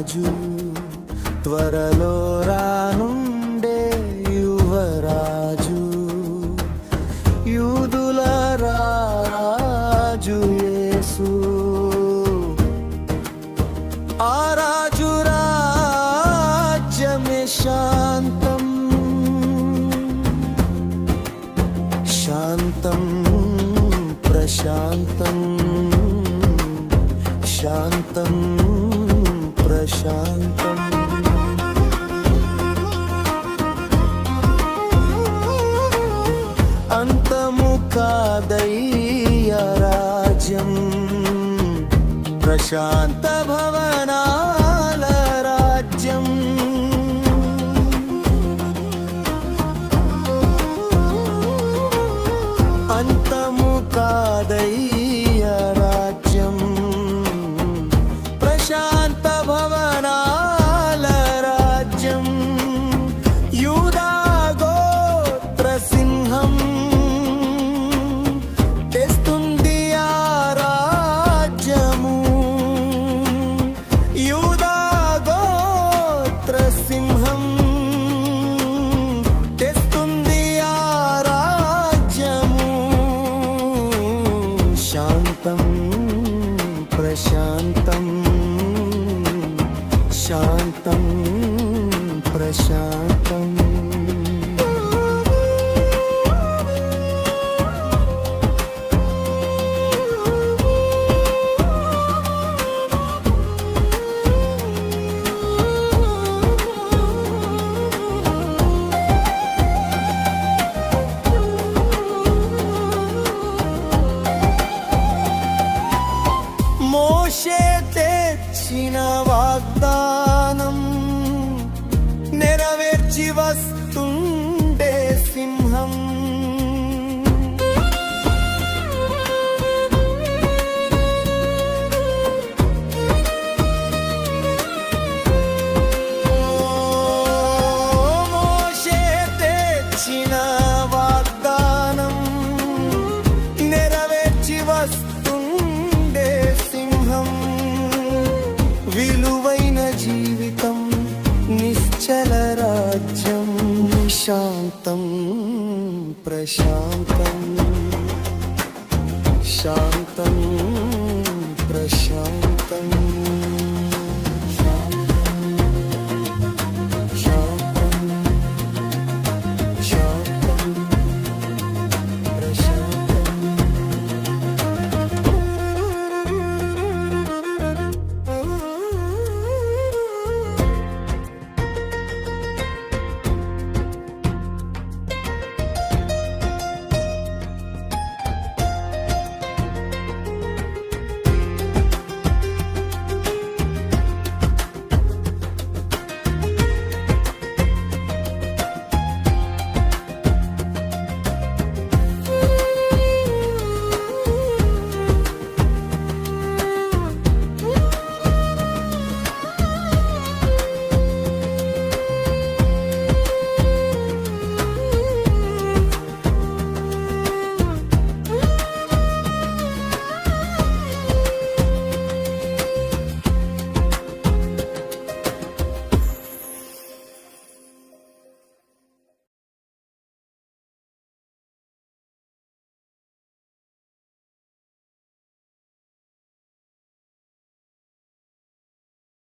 రాజు త్వరలో రానుండే యువరాజు యూదుల రాజు యేసు ఆ రాజు రాజ్యమే శాంతం శాంతం ప్రశాంతం శాంతం ప్రశాంతం అంతము కాదయ్య రాజ్యం ప్రశాంత భవనాల రాజ్యం అంతము కాదయ్య రాజ్యం ప్రశాంత భవనాల రాజ్యం యూదా గోత్ర సింహం తెస్తుంది ఆ రాజ్యము యూదా గోత్ర సింహం తెస్తుంది ఆ రాజ్యము శాంతం ప్రశాంతం శాంతం ప్రశాంతం మోషే తెచ్చిన వాగ్దానం నెరవేర్చి వస్తుండే సింహం మోషే తెచ్చిన వాగ్దానం నెరవేర్చి వస్తుండే సింహం విలువైన జీవితం నిశ్చల రాజ్యం శాంతం ప్రశాంతం శాంతం